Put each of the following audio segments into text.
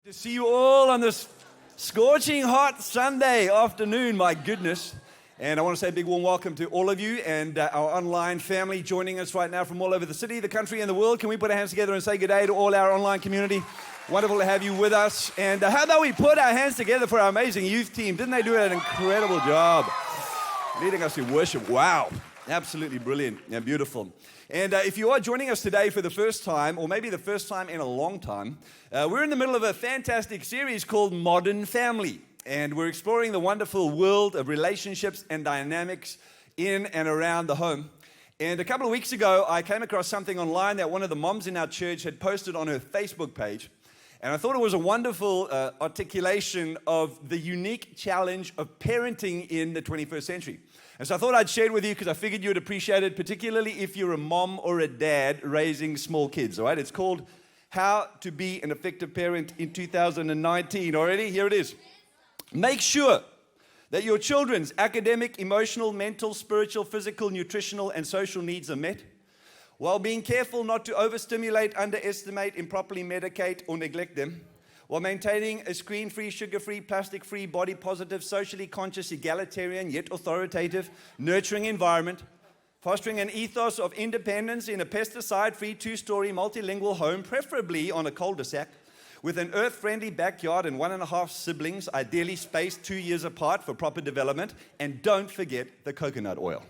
To see you all on this scorching hot Sunday afternoon, my goodness. And I want to say a big warm welcome to all of you and our online family joining us right now from all over the city, the country, and the world. Can we put our hands together and say good day to all our online community? Wonderful to have you with us. And how about we put our hands together for our amazing youth team? Didn't they do an incredible job leading us in worship? Wow, absolutely brilliant and beautiful. And if you are joining us today for the first time, or maybe the first time in a long time, we're in the middle of a fantastic series called Modern Family. And we're exploring the wonderful world of relationships and dynamics in and around the home. And a couple of weeks ago, I came across something online that one of the moms in our church had posted on her Facebook page. And I thought it was a wonderful articulation of the unique challenge of parenting in the 21st century. And so I thought I'd share it with you because I figured you'd appreciate it, particularly if you're a mom or a dad raising small kids, all right? It's called How to Be an Effective Parent in 2019. Already? Here it is. Make sure that your children's academic, emotional, mental, spiritual, physical, nutritional, and social needs are met, while being careful not to overstimulate, underestimate, improperly medicate, or neglect them, while maintaining a screen-free, sugar-free, plastic-free, body-positive, socially conscious, egalitarian, yet authoritative, nurturing environment, fostering an ethos of independence in a pesticide-free, two-story, multilingual home, preferably on a cul-de-sac, with an earth-friendly backyard and 1.5 siblings, ideally spaced 2 years apart for proper development, and don't forget the coconut oil.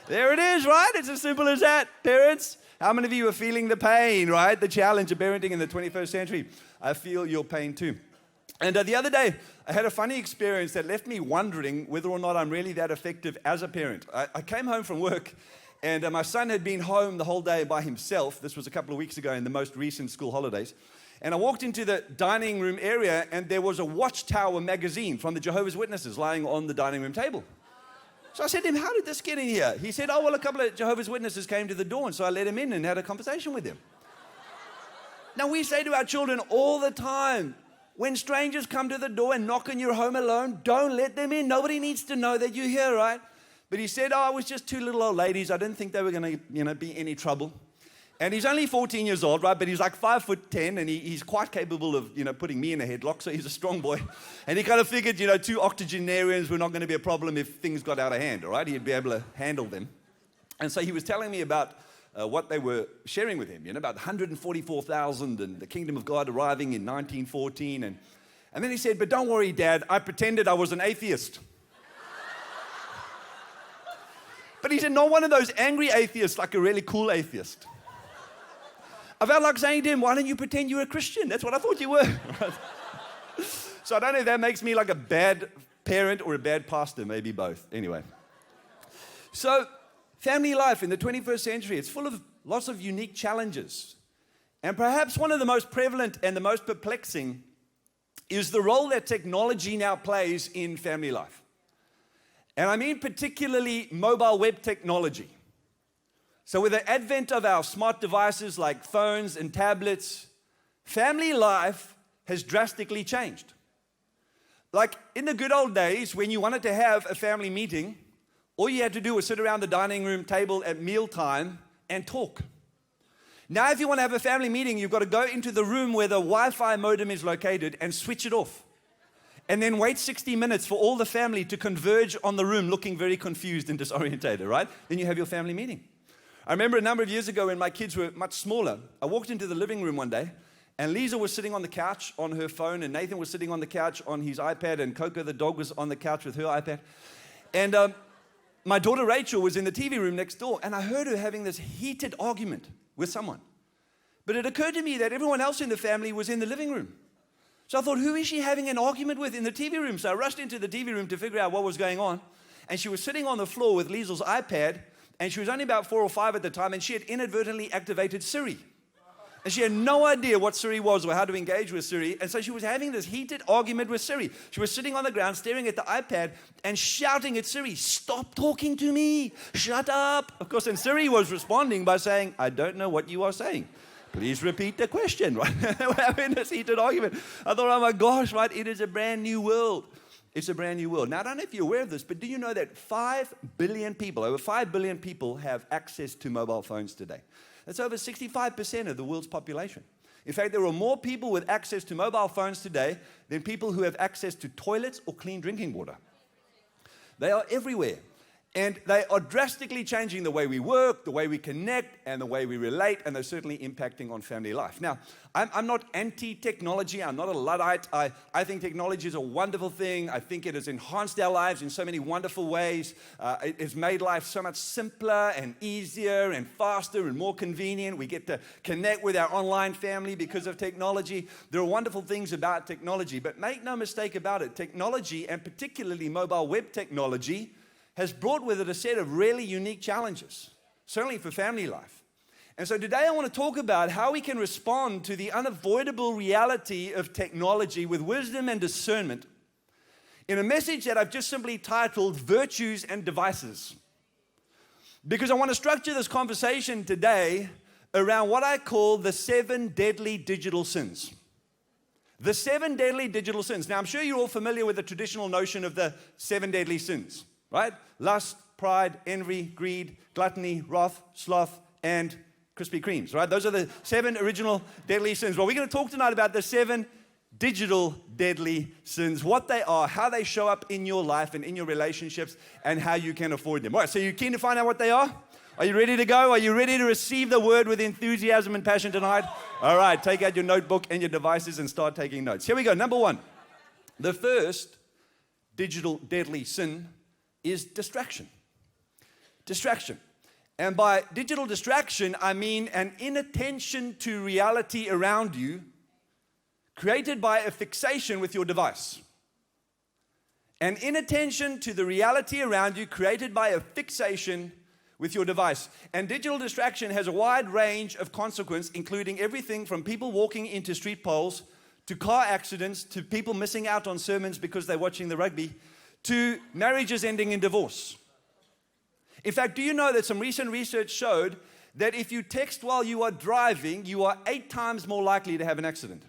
There it is, right? It's as simple as that. Parents, how many of you are feeling the pain, right? The challenge of parenting in the 21st century. I feel your pain too. And the other day, I had a funny experience that left me wondering whether or not I'm really that effective as a parent. I came home from work, and my son had been home the whole day by himself. This was a couple of weeks ago in the most recent school holidays. And I walked into the dining room area, and there was a Watchtower magazine from the Jehovah's Witnesses lying on the dining room table. So I said to him, how did this get in here? He said, oh, well, a couple of Jehovah's Witnesses came to the door, and so I let him in and had a conversation with him. Now, we say to our children all the time, when strangers come to the door and knock on your home alone, don't let them in. Nobody needs to know that you're here, right? But he said, oh, it was just two little old ladies. I didn't think they were going to, be any trouble. And he's only 14 years old, right? But he's like 5'10", and he's quite capable of, putting me in a headlock. So he's a strong boy. And he kind of figured, two octogenarians were not going to be a problem if things got out of hand, all right? He'd be able to handle them. And so he was telling me about what they were sharing with him, about 144,000 and the kingdom of God arriving in 1914. And then he said, but don't worry, Dad, I pretended I was an atheist. But he said, not one of those angry atheists, like a really cool atheist. I felt like saying to him, why don't you pretend you're a Christian? That's what I thought you were. So I don't know if that makes me like a bad parent or a bad pastor, maybe both. Anyway. So family life in the 21st century, it's full of lots of unique challenges. And perhaps one of the most prevalent and the most perplexing is the role that technology now plays in family life. And I mean particularly mobile web technology. So with the advent of our smart devices like phones and tablets, family life has drastically changed. Like in the good old days when you wanted to have a family meeting, all you had to do was sit around the dining room table at mealtime and talk. Now if you want to have a family meeting, you've got to go into the room where the Wi-Fi modem is located and switch it off. And then wait 60 minutes for all the family to converge on the room looking very confused and disorientated, right? Then you have your family meeting. I remember a number of years ago when my kids were much smaller, I walked into the living room one day, and Lisa was sitting on the couch on her phone, and Nathan was sitting on the couch on his iPad, and Coco the dog was on the couch with her iPad. And my daughter Rachel was in the TV room next door, and I heard her having this heated argument with someone. But it occurred to me that everyone else in the family was in the living room. So I thought, who is she having an argument with in the TV room? So I rushed into the TV room to figure out what was going on, and she was sitting on the floor with Liesel's iPad, and she was only about 4 or 5 at the time, and she had inadvertently activated Siri. And she had no idea what Siri was or how to engage with Siri, and so she was having this heated argument with Siri. She was sitting on the ground, staring at the iPad, and shouting at Siri, stop talking to me, shut up. Of course, and Siri was responding by saying, I don't know what you are saying. Please repeat the question, right? We're having this heated argument. I thought, oh my gosh, right, it is a brand new world. It's a brand new world. Now, I don't know if you're aware of this, but do you know that 5 billion people, over 5 billion people have access to mobile phones today? That's over 65% of the world's population. In fact, there are more people with access to mobile phones today than people who have access to toilets or clean drinking water. They are everywhere. And they are drastically changing the way we work, the way we connect, and the way we relate, and they're certainly impacting on family life. Now, I'm not anti-technology. I'm not a Luddite. I think technology is a wonderful thing. I think it has enhanced our lives in so many wonderful ways. It has made life so much simpler and easier and faster and more convenient. We get to connect with our online family because of technology. There are wonderful things about technology, but make no mistake about it, technology, and particularly mobile web technology, has brought with it a set of really unique challenges, certainly for family life. And so today I want to talk about how we can respond to the unavoidable reality of technology with wisdom and discernment in a message that I've just simply titled Virtues and Devices. Because I want to structure this conversation today around what I call the 7 deadly digital sins. The 7 deadly digital sins. Now I'm sure you're all familiar with the traditional notion of the 7 deadly sins. Right? Lust, pride, envy, greed, gluttony, wrath, sloth, and Krispy Kremes, right? Those are the 7 original deadly sins. Well, we're going to talk tonight about the 7 digital deadly sins, what they are, how they show up in your life and in your relationships, and how you can avoid them. All right, so you keen to find out what they are? Are you ready to go? Are you ready to receive the word with enthusiasm and passion tonight? All right, take out your notebook and your devices and start taking notes. Here we go. Number 1, the first digital deadly sin is distraction. Distraction. And by digital distraction, I mean an inattention to reality around you created by a fixation with your device. An inattention to the reality around you created by a fixation with your device. And digital distraction has a wide range of consequence, including everything from people walking into street poles to car accidents to people missing out on sermons because they're watching the rugby, to marriages ending in divorce. In fact, do you know that some recent research showed that if you text while you are driving, you are 8 times more likely to have an accident?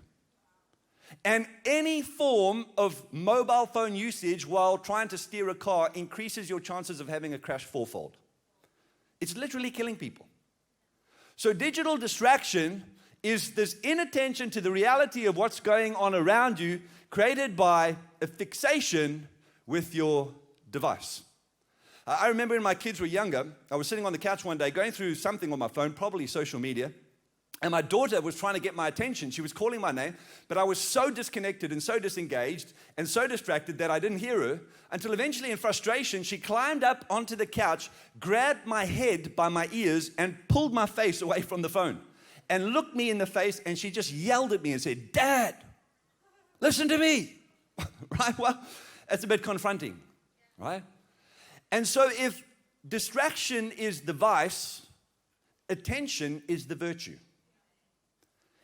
And any form of mobile phone usage while trying to steer a car increases your chances of having a crash fourfold. It's literally killing people. So digital distraction is this inattention to the reality of what's going on around you created by a fixation with your device. I remember when my kids were younger, I was sitting on the couch one day going through something on my phone, probably social media, and my daughter was trying to get my attention. She was calling my name, but I was so disconnected and so disengaged and so distracted that I didn't hear her until eventually in frustration, she climbed up onto the couch, grabbed my head by my ears and pulled my face away from the phone and looked me in the face, and she just yelled at me and said, "Dad, listen to me." Right? Well, that's a bit confronting, right? And so if distraction is the vice, attention is the virtue.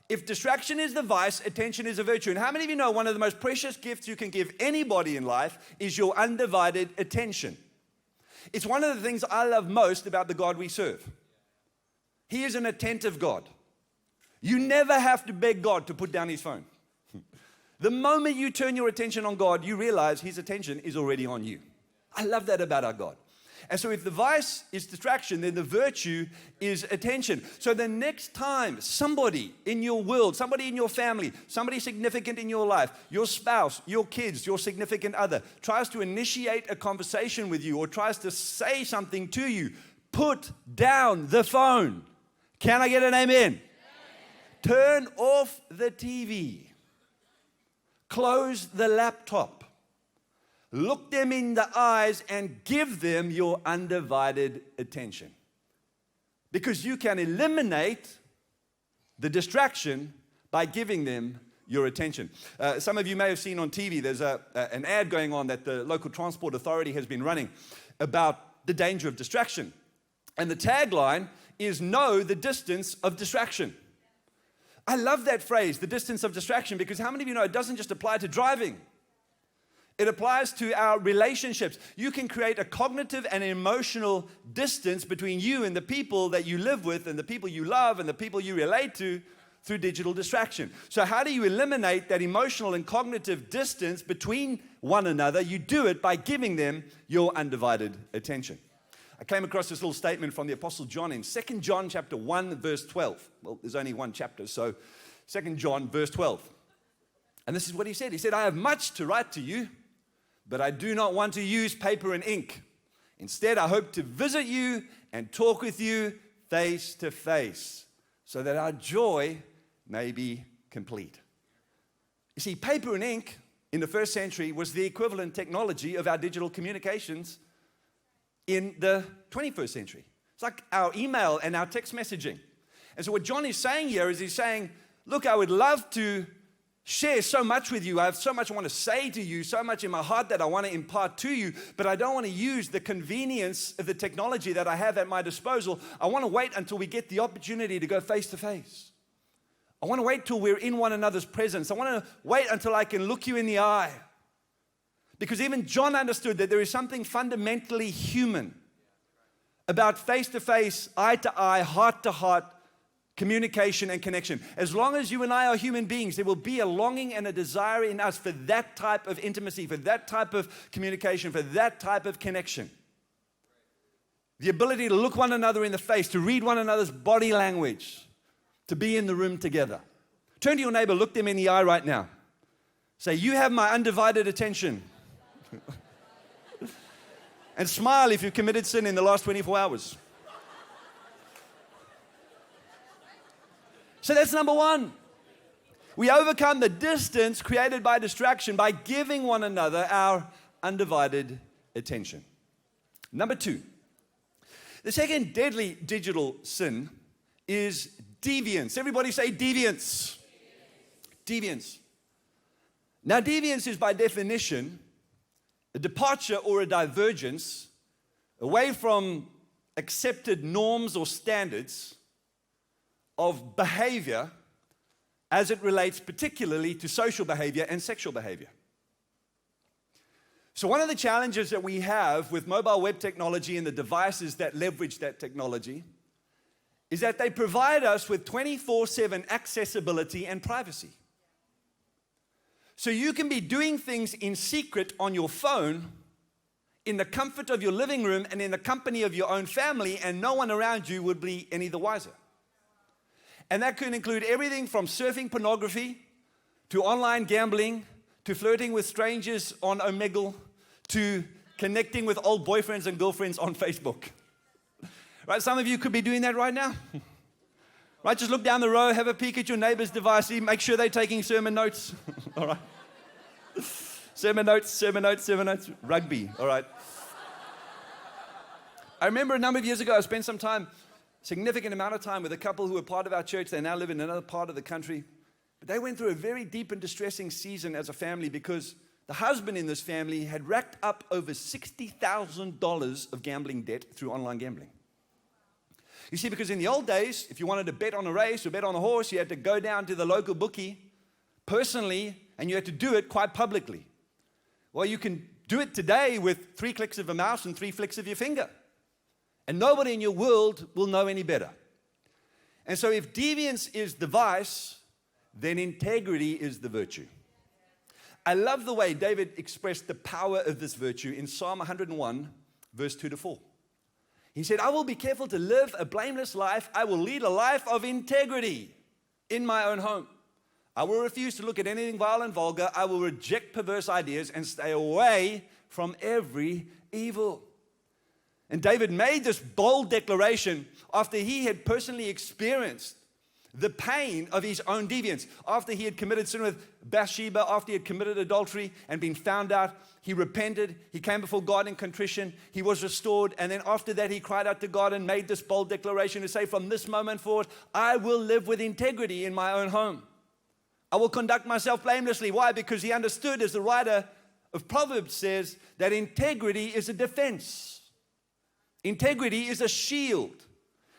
If distraction is the vice, attention is a virtue. And how many of you know one of the most precious gifts you can give anybody in life is your undivided attention? It's one of the things I love most about the God we serve. He is an attentive God. You never have to beg God to put down his phone. The moment you turn your attention on God, you realize his attention is already on you. I love that about our God. And so if the vice is distraction, then the virtue is attention. So the next time somebody in your world, somebody in your family, somebody significant in your life, your spouse, your kids, your significant other, tries to initiate a conversation with you or tries to say something to you, put down the phone. Can I get an amen? Turn off the TV. Close the laptop. Look them in the eyes and give them your undivided attention. Because you can eliminate the distraction by giving them your attention. Some of you may have seen on TV, there's an ad going on that the local transport authority has been running about the danger of distraction. And the tagline is, "Know the distance of distraction." I love that phrase, the distance of distraction, because how many of you know it doesn't just apply to driving? It applies to our relationships. You can create a cognitive and emotional distance between you and the people that you live with and the people you love and the people you relate to through digital distraction. So how do you eliminate that emotional and cognitive distance between one another? You do it by giving them your undivided attention. I came across this little statement from the Apostle John in 2 John chapter 1, verse 12. Well, there's only one chapter, so 2 John verse 12. And this is what he said. He said, I have much to write to you, but I do not want to use paper and ink. Instead, I hope to visit you and talk with you face to face, so that our joy may be complete. You see, paper and ink in the first century was the equivalent technology of our digital communications in the 21st century. It's like our email and our text messaging. And so what John is saying here is he's saying, look, I would love to share so much with you. I have so much I want to say to you, so much in my heart that I want to impart to you, but I don't want to use the convenience of the technology that I have at my disposal. I want to wait until we get the opportunity to go face to face. I want to wait till we're in one another's presence. I want to wait until I can look you in the eye. Because even John understood that there is something fundamentally human about face-to-face, eye-to-eye, heart-to-heart communication and connection. As long as you and I are human beings, there will be a longing and a desire in us for that type of intimacy, for that type of communication, for that type of connection. The ability to look one another in the face, to read one another's body language, to be in the room together. Turn to your neighbor, look them in the eye right now. Say, you have my undivided attention. And smile if you've committed sin in the last 24 hours. So that's number one. We overcome the distance created by distraction by giving one another our undivided attention. Number two, the second deadly digital sin is deviance. Everybody say deviance. Deviance. Now, deviance is by definition a departure or a divergence away from accepted norms or standards of behavior as it relates particularly to social behavior and sexual behavior. So one of the challenges that we have with mobile web technology and the devices that leverage that technology is that they provide us with 24/7 accessibility and privacy. So you can be doing things in secret on your phone, in the comfort of your living room and in the company of your own family, and no one around you would be any the wiser. And that could include everything from surfing pornography, to online gambling, to flirting with strangers on Omegle, to connecting with old boyfriends and girlfriends on Facebook. Right, some of you could be doing that right now. Right, just look down the row, have a peek at your neighbor's device, make sure they're taking sermon notes. All right. Sermon notes, rugby. All right. I remember a number of years ago, I spent some time, significant amount of time with a couple who were part of our church. They now live in another part of the country. But they went through a very deep and distressing season as a family because the husband in this family had racked up over $60,000 of gambling debt through online gambling. You see, because in the old days, if you wanted to bet on a race or bet on a horse, you had to go down to the local bookie personally, and you had to do it quite publicly. Well, you can do it today with 3 clicks of a mouse and 3 flicks of your finger. And nobody in your world will know any better. And so if deviance is the vice, then integrity is the virtue. I love the way David expressed the power of this virtue in Psalm 101, verse 2-4. He said, I will be careful to live a blameless life. I will lead a life of integrity in my own home. I will refuse to look at anything vile and vulgar. I will reject perverse ideas and stay away from every evil. And David made this bold declaration after he had personally experienced the pain of his own deviance. After he had committed sin with Bathsheba, after he had committed adultery and been found out, he repented, he came before God in contrition, he was restored, and then after that he cried out to God and made this bold declaration to say, from this moment forward, I will live with integrity in my own home. I will conduct myself blamelessly. Why? Because he understood, as the writer of Proverbs says, that integrity is a defense. Integrity is a shield.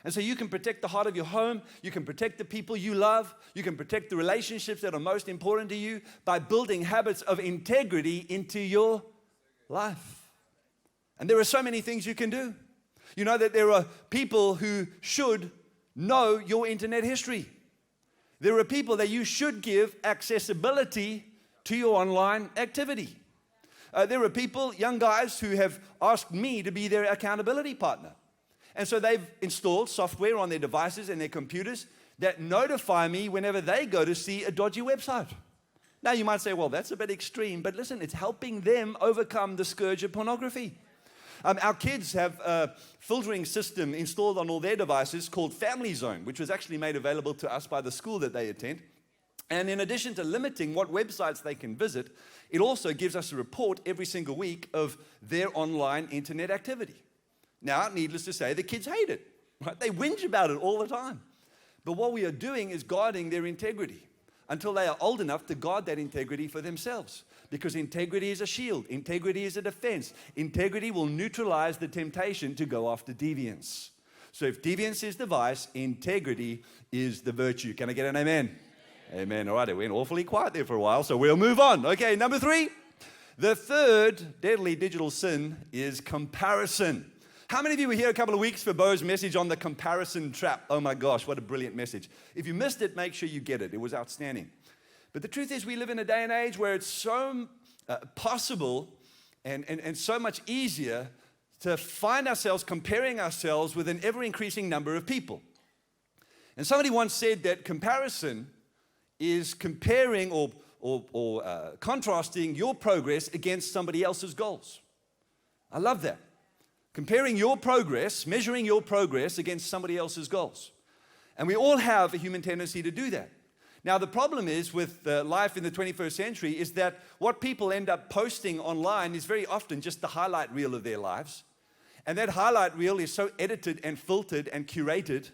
And so you can protect the heart of your home, you can protect the people you love, you can protect the relationships that are most important to you by building habits of integrity into your life. And there are so many things you can do. You know that there are people who should know your internet history. There are people that you should give accessibility to your online activity. There are people, young guys, who have asked me to be their accountability partner. And so they've installed software on their devices and their computers that notify me whenever they go to see a dodgy website. Now you might say, well, that's a bit extreme, but listen, it's helping them overcome the scourge of pornography. Our kids have a filtering system installed on all their devices called Family Zone, which was actually made available to us by the school that they attend. And in addition to limiting what websites they can visit, it also gives us a report every single week of their online internet activity. Now, needless to say, the kids hate it, right? They whinge about it all the time. But what we are doing is guarding their integrity until they are old enough to guard that integrity for themselves. Because integrity is a shield. Integrity is a defense. Integrity will neutralize the temptation to go after deviance. So if deviance is the vice, integrity is the virtue. Can I get an amen? Amen. All right, it went awfully quiet there for a while, so we'll move on. Okay, number 3. The third deadly digital sin is comparison. How many of you were here a couple of weeks for Bo's message on the comparison trap? Oh my gosh, what a brilliant message. If you missed it, make sure you get it. It was outstanding. But the truth is we live in a day and age where it's so possible and so much easier to find ourselves comparing ourselves with an ever-increasing number of people. And somebody once said that comparison is comparing or contrasting your progress against somebody else's goals. I love that. Comparing your progress, measuring your progress against somebody else's goals. And we all have a human tendency to do that. Now, the problem is with life in the 21st century is that what people end up posting online is very often just the highlight reel of their lives. And that highlight reel is so edited and filtered and curated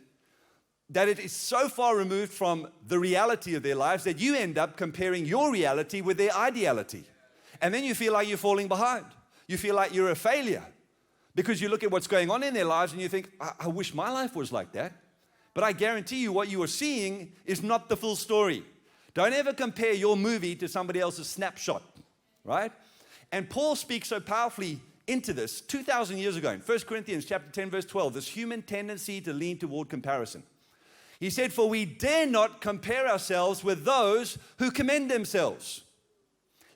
that it is so far removed from the reality of their lives that you end up comparing your reality with their ideality. And then you feel like you're falling behind. You feel like you're a failure because you look at what's going on in their lives and you think, I wish my life was like that. But I guarantee you what you are seeing is not the full story. Don't ever compare your movie to somebody else's snapshot, right? And Paul speaks so powerfully into this 2,000 years ago in 1 Corinthians chapter 10, verse 12, this human tendency to lean toward comparison. He said, for we dare not compare ourselves with those who commend themselves.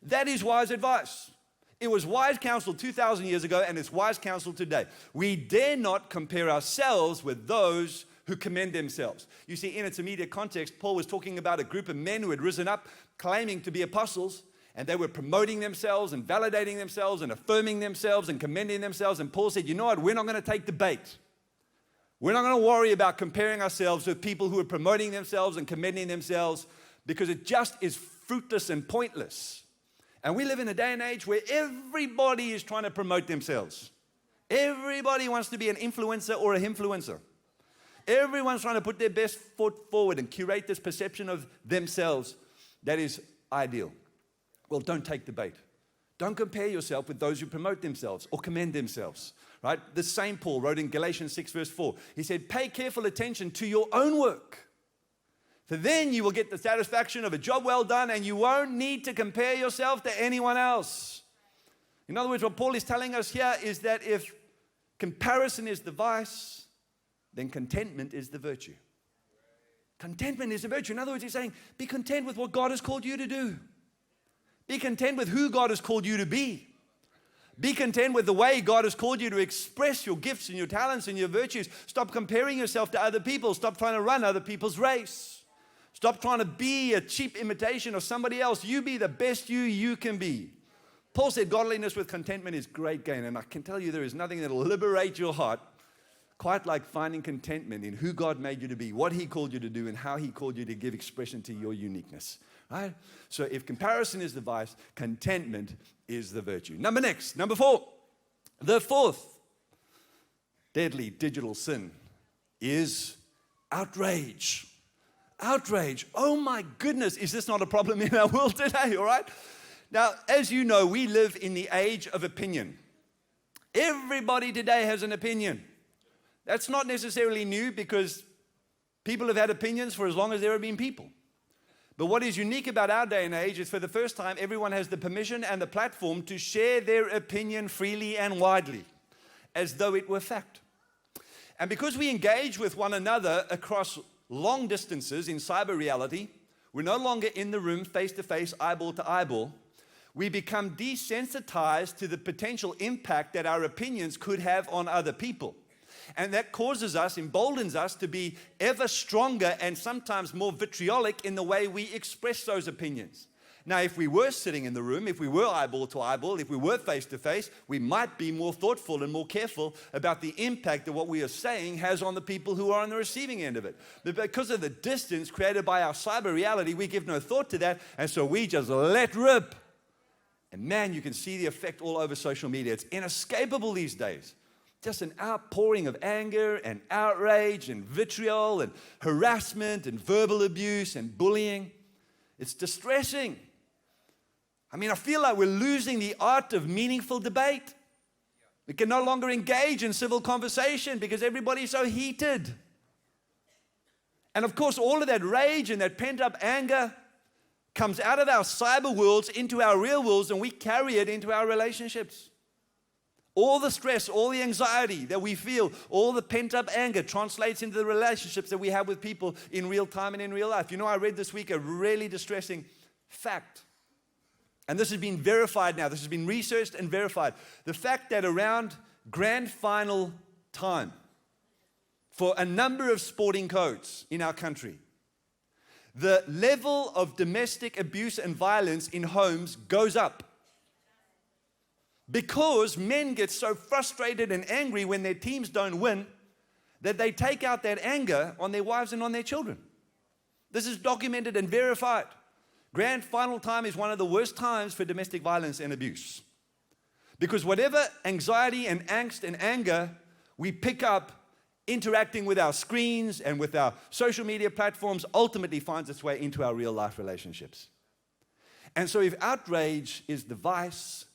That is wise advice. It was wise counsel 2,000 years ago, and it's wise counsel today. We dare not compare ourselves with those who commend themselves. You see, in its immediate context, Paul was talking about a group of men who had risen up claiming to be apostles, and they were promoting themselves and validating themselves and affirming themselves and commending themselves. And Paul said, you know what, we're not going to take the bait. We're not going to worry about comparing ourselves with people who are promoting themselves and commending themselves because it just is fruitless and pointless. And we live in a day and age where everybody is trying to promote themselves. Everybody wants to be an influencer or a himfluencer. Everyone's trying to put their best foot forward and curate this perception of themselves that is ideal. Well, don't take the bait. Don't compare yourself with those who promote themselves or commend themselves, right? The same Paul wrote in Galatians 6 verse 4. He said, pay careful attention to your own work. For then you will get the satisfaction of a job well done and you won't need to compare yourself to anyone else. In other words, what Paul is telling us here is that if comparison is the vice, then contentment is the virtue. Contentment is the virtue. In other words, he's saying, be content with what God has called you to do. Be content with who God has called you to be. Be content with the way God has called you to express your gifts and your talents and your virtues. Stop comparing yourself to other people. Stop trying to run other people's race. Stop trying to be a cheap imitation of somebody else. You be the best you can be. Paul said godliness with contentment is great gain. And I can tell you there is nothing that will liberate your heart quite like finding contentment in who God made you to be, what He called you to do, and how He called you to give expression to your uniqueness. Right? So if comparison is the vice, contentment is the virtue. Number 4. The fourth deadly digital sin is outrage. Outrage. Oh my goodness, is this not a problem in our world today, all right? Now, as you know, we live in the age of opinion. Everybody today has an opinion. That's not necessarily new because people have had opinions for as long as there have been people. But what is unique about our day and age is for the first time, everyone has the permission and the platform to share their opinion freely and widely, as though it were fact. And because we engage with one another across long distances in cyber reality, we're no longer in the room face-to-face, eyeball to eyeball. We become desensitized to the potential impact that our opinions could have on other people. And that causes us, emboldens us to be ever stronger and sometimes more vitriolic in the way we express those opinions. Now, if we were sitting in the room, if we were eyeball to eyeball, if we were face to face, we might be more thoughtful and more careful about the impact that what we are saying has on the people who are on the receiving end of it. But because of the distance created by our cyber reality, we give no thought to that, and so we just let rip. And man, you can see the effect all over social media. It's inescapable these days. Just an outpouring of anger and outrage and vitriol and harassment and verbal abuse and bullying. It's distressing. I mean, I feel like we're losing the art of meaningful debate. We can no longer engage in civil conversation because everybody's so heated. And of course, all of that rage and that pent-up anger comes out of our cyber worlds into our real worlds, and we carry it into our relationships. All the stress, all the anxiety that we feel, all the pent-up anger translates into the relationships that we have with people in real time and in real life. You know, I read this week a really distressing fact. And this has been verified now. This has been researched and verified. The fact that around grand final time for a number of sporting codes in our country, the level of domestic abuse and violence in homes goes up. Because men get so frustrated and angry when their teams don't win that they take out that anger on their wives and on their children. This is documented and verified. Grand final time is one of the worst times for domestic violence and abuse. Because whatever anxiety and angst and anger we pick up interacting with our screens and with our social media platforms ultimately finds its way into our real life relationships. And so if outrage is the vice,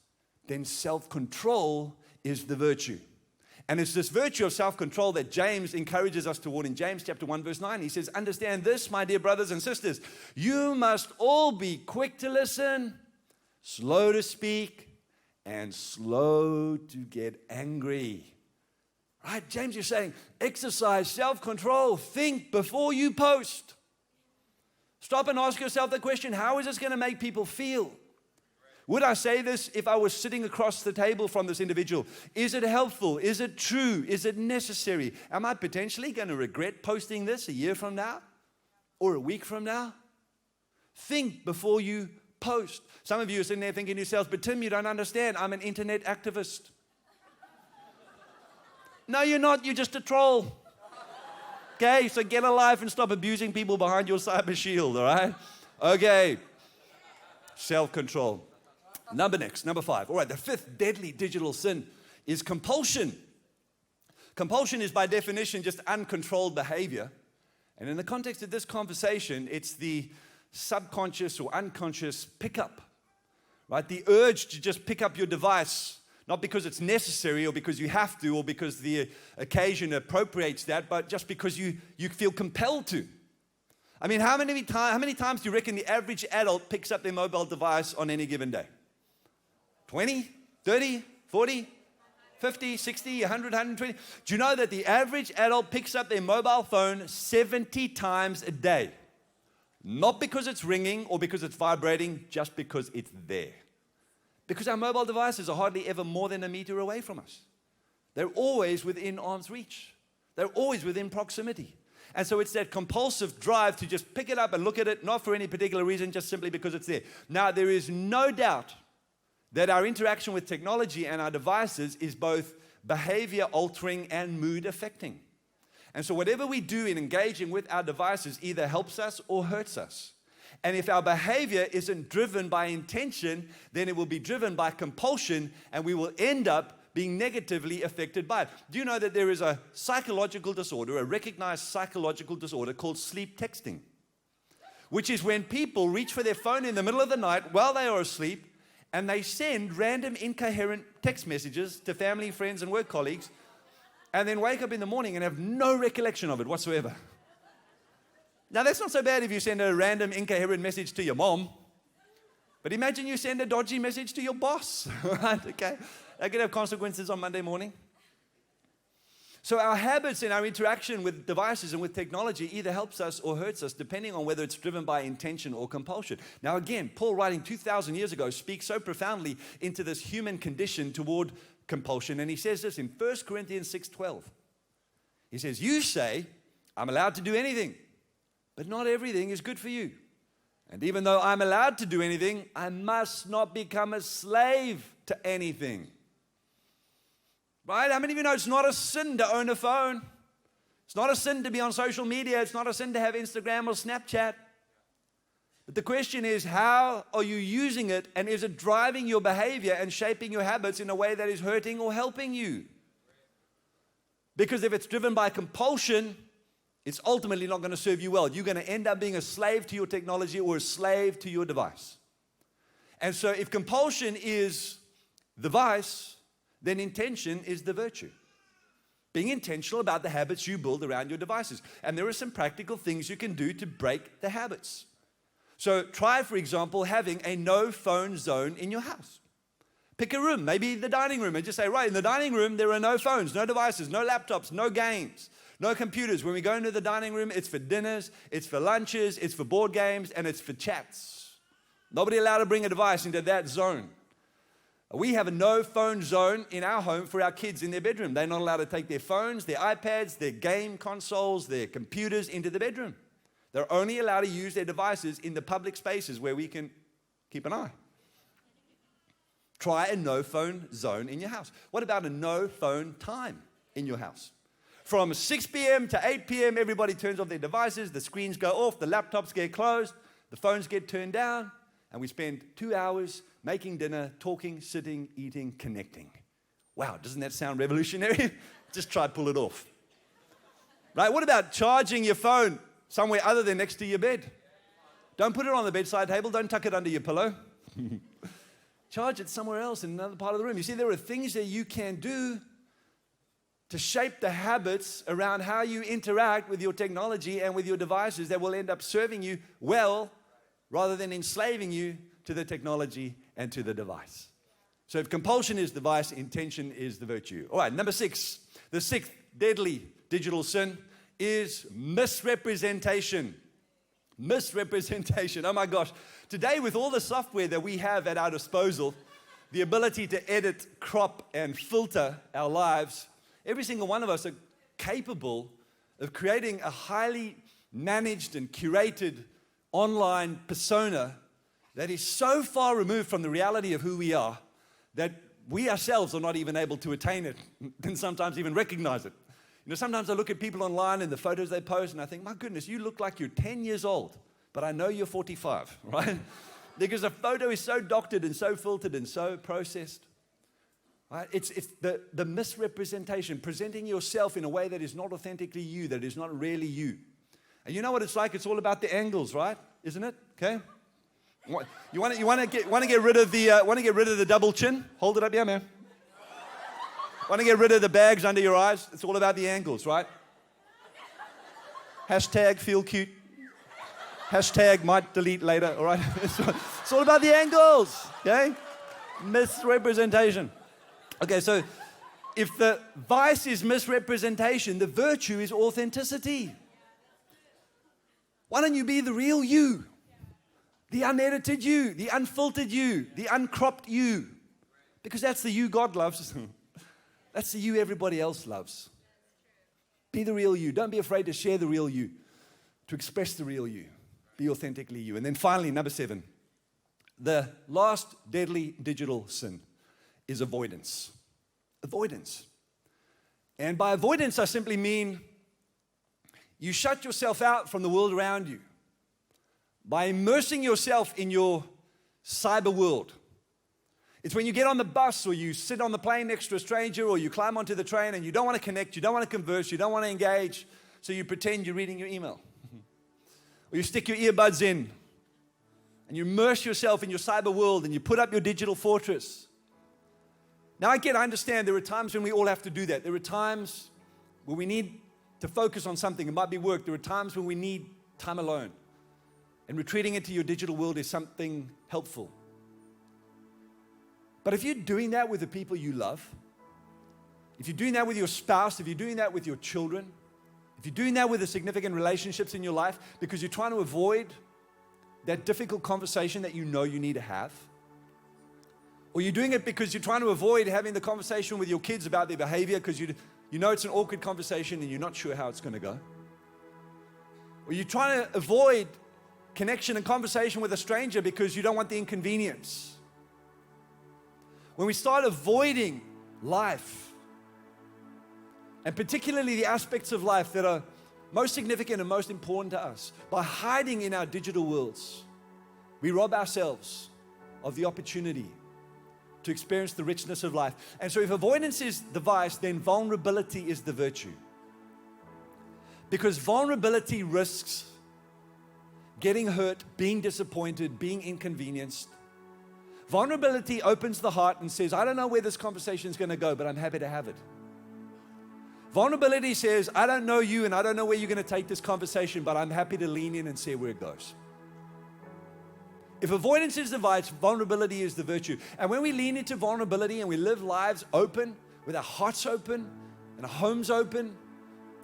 then self-control is the virtue. And it's this virtue of self-control that James encourages us toward in James chapter 1 verse 9. He says, understand this, my dear brothers and sisters. You must all be quick to listen, slow to speak, and slow to get angry. Right? James is saying, exercise self-control. Think before you post. Stop and ask yourself the question, how is this going to make people feel? Would I say this if I was sitting across the table from this individual? Is it helpful? Is it true? Is it necessary? Am I potentially going to regret posting this a year from now or a week from now? Think before you post. Some of you are sitting there thinking to yourselves, but Tim, you don't understand. I'm an internet activist. No, you're not. You're just a troll. Okay, so get a life and stop abusing people behind your cyber shield, all right? Okay, self-control. Number 5. All right, the fifth deadly digital sin is compulsion. Compulsion is by definition just uncontrolled behavior. And in the context of this conversation, it's the subconscious or unconscious pickup, right? The urge to just pick up your device, not because it's necessary or because you have to or because the occasion appropriates that, but just because you feel compelled to. I mean, how many times do you reckon the average adult picks up their mobile device on any given day? 20, 30, 40, 50, 60, 100, 120. Do you know that the average adult picks up their mobile phone 70 times a day? Not because it's ringing or because it's vibrating, just because it's there. Because our mobile devices are hardly ever more than a meter away from us. They're always within arm's reach. They're always within proximity. And so it's that compulsive drive to just pick it up and look at it, not for any particular reason, just simply because it's there. Now, there is no doubt that our interaction with technology and our devices is both behavior altering and mood affecting. And so whatever we do in engaging with our devices either helps us or hurts us. And if our behavior isn't driven by intention, then it will be driven by compulsion, and we will end up being negatively affected by it. Do you know that there is a psychological disorder, a recognized psychological disorder called sleep texting, which is when people reach for their phone in the middle of the night while they are asleep, and they send random incoherent text messages to family, friends, and work colleagues, and then wake up in the morning and have no recollection of it whatsoever. Now, that's not so bad if you send a random incoherent message to your mom, but imagine you send a dodgy message to your boss, right? Okay, that could have consequences on Monday morning. So our habits and our interaction with devices and with technology either helps us or hurts us, depending on whether it's driven by intention or compulsion. Now again, Paul, writing 2,000 years ago, speaks so profoundly into this human condition toward compulsion. And he says this in 1 Corinthians 6:12. He says, you say, I'm allowed to do anything, but not everything is good for you. And even though I'm allowed to do anything, I must not become a slave to anything. Right? How many of you know it's not a sin to own a phone? It's not a sin to be on social media. It's not a sin to have Instagram or Snapchat. But the question is, how are you using it, and is it driving your behavior and shaping your habits in a way that is hurting or helping you? Because if it's driven by compulsion, it's ultimately not going to serve you well. You're going to end up being a slave to your technology or a slave to your device. And so if compulsion is the vice, then intention is the virtue. Being intentional about the habits you build around your devices. And there are some practical things you can do to break the habits. So try, for example, having a no phone zone in your house. Pick a room, maybe the dining room, and just say, right, in the dining room, there are no phones, no devices, no laptops, no games, no computers. When we go into the dining room, it's for dinners, it's for lunches, it's for board games, and it's for chats. Nobody allowed to bring a device into that zone. We have a no phone zone in our home for our kids in their bedroom. They're not allowed to take their phones, their iPads, their game consoles, their computers into the bedroom. They're only allowed to use their devices in the public spaces where we can keep an eye. Try a no phone zone in your house. What about a no phone time in your house? From 6 p.m. to 8 p.m., everybody turns off their devices, the screens go off, the laptops get closed, the phones get turned down, and we spend 2 hours making dinner, talking, sitting, eating, connecting. Wow, doesn't that sound revolutionary? Just try to pull it off. Right? What about charging your phone somewhere other than next to your bed? Don't put it on the bedside table. Don't tuck it under your pillow. Charge it somewhere else in another part of the room. You see, there are things that you can do to shape the habits around how you interact with your technology and with your devices that will end up serving you well rather than enslaving you to the technology and to the device. So if compulsion is the vice, intention is the virtue. All right, number 6. The 6th deadly digital sin is misrepresentation. Misrepresentation. Oh my gosh. Today, with all the software that we have at our disposal, the ability to edit, crop, and filter our lives, every single one of us are capable of creating a highly managed and curated online persona that is so far removed from the reality of who we are that we ourselves are not even able to attain it and sometimes even recognize it. You know, sometimes I look at people online and the photos they post and I think, my goodness, you look like you're 10 years old, but I know you're 45, right? Because the photo is so doctored and so filtered and so processed. Right? It's the misrepresentation, presenting yourself in a way that is not authentically you, that is not really you. And you know what it's like? It's all about the angles, right? Isn't it? Okay. You want to get rid of the double chin? Hold it up, yeah, man. Want to get rid of the bags under your eyes? It's all about the angles, right? Hashtag feel cute. Hashtag might delete later, all right? It's all about the angles, okay? Misrepresentation. Okay, so if the vice is misrepresentation, the virtue is authenticity. Why don't you be the real you? The unedited you, the unfiltered you, the uncropped you. Because that's the you God loves. That's the you everybody else loves. Be the real you. Don't be afraid to share the real you, to express the real you. Be authentically you. And then finally, number 7, the last deadly digital sin is avoidance. Avoidance. And by avoidance, I simply mean you shut yourself out from the world around you by immersing yourself in your cyber world. It's when you get on the bus or you sit on the plane next to a stranger or you climb onto the train and you don't want to connect, you don't want to converse, you don't want to engage, so you pretend you're reading your email. Or you stick your earbuds in and you immerse yourself in your cyber world and you put up your digital fortress. Now I understand there are times when we all have to do that. There are times where we need to focus on something. It might be work. There are times when we need time alone. And retreating into your digital world is something helpful. But if you're doing that with the people you love, if you're doing that with your spouse, if you're doing that with your children, if you're doing that with the significant relationships in your life because you're trying to avoid that difficult conversation that you know you need to have, or you're doing it because you're trying to avoid having the conversation with your kids about their behavior because you You know it's an awkward conversation and you're not sure how it's going to go. Or you're trying to avoid connection and conversation with a stranger because you don't want the inconvenience. When we start avoiding life, and particularly the aspects of life that are most significant and most important to us, by hiding in our digital worlds, we rob ourselves of the opportunity to experience the richness of life. And so if avoidance is the vice, then vulnerability is the virtue. Because vulnerability risks getting hurt, being disappointed, being inconvenienced. Vulnerability opens the heart and says, I don't know where this conversation is going to go, but I'm happy to have it. Vulnerability says, I don't know you and I don't know where you're going to take this conversation, but I'm happy to lean in and see where it goes. If avoidance is the vice, vulnerability is the virtue. And when we lean into vulnerability and we live lives open, with our hearts open, and our homes open,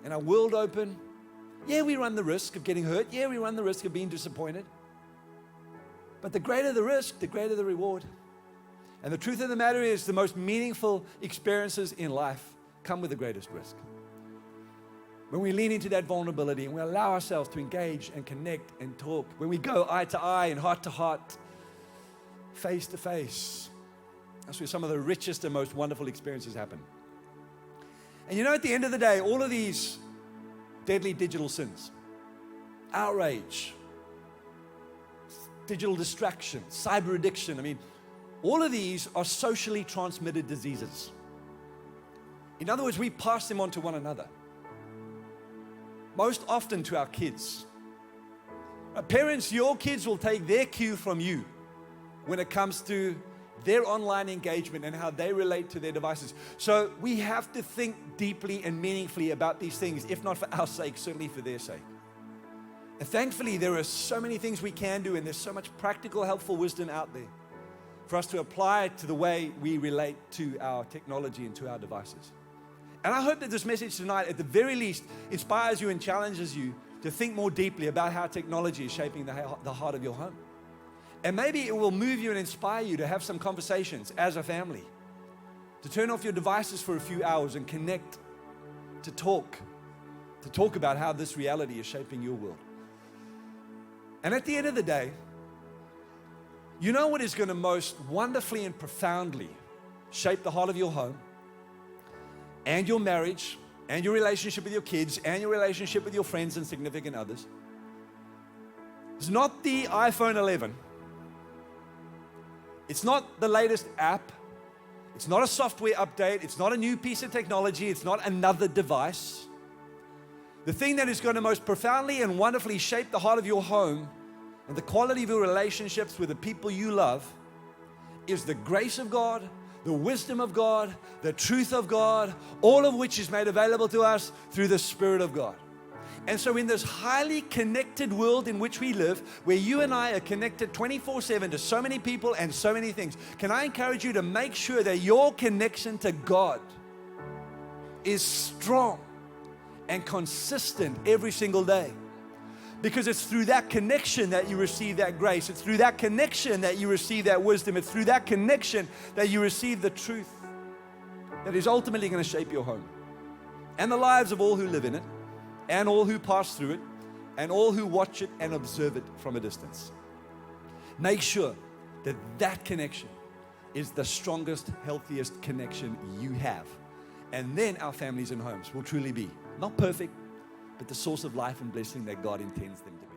and our world open, yeah, we run the risk of getting hurt. Yeah, we run the risk of being disappointed. But the greater the risk, the greater the reward. And the truth of the matter is, the most meaningful experiences in life come with the greatest risk. When we lean into that vulnerability and we allow ourselves to engage and connect and talk, when we go eye to eye and heart to heart, face to face, that's where some of the richest and most wonderful experiences happen. And you know, at the end of the day, all of these deadly digital sins, outrage, digital distraction, cyber addiction, I mean, all of these are socially transmitted diseases. In other words, we pass them on to one another. Most often to our kids. Parents, your kids will take their cue from you when it comes to their online engagement and how they relate to their devices. So we have to think deeply and meaningfully about these things, if not for our sake, certainly for their sake. And thankfully, there are so many things we can do, and there's so much practical, helpful wisdom out there for us to apply to the way we relate to our technology and to our devices. And I hope that this message tonight, at the very least, inspires you and challenges you to think more deeply about how technology is shaping the heart of your home. And maybe it will move you and inspire you to have some conversations as a family, to turn off your devices for a few hours and connect, to talk about how this reality is shaping your world. And at the end of the day, you know what is going to most wonderfully and profoundly shape the heart of your home, and your marriage, and your relationship with your kids, and your relationship with your friends and significant others? It's not the iPhone 11. It's not the latest app. It's not a software update. It's not a new piece of technology. It's not another device. The thing that is going to most profoundly and wonderfully shape the heart of your home and the quality of your relationships with the people you love is the grace of God, the wisdom of God, the truth of God, all of which is made available to us through the Spirit of God. And so in this highly connected world in which we live, where you and I are connected 24/7 to so many people and so many things, can I encourage you to make sure that your connection to God is strong and consistent every single day? Because it's through that connection that you receive that grace. It's through that connection that you receive that wisdom. It's through that connection that you receive the truth that is ultimately going to shape your home and the lives of all who live in it and all who pass through it and all who watch it and observe it from a distance. Make sure that that connection is the strongest, healthiest connection you have. And then our families and homes will truly be not perfect, but the source of life and blessing that God intends them to be.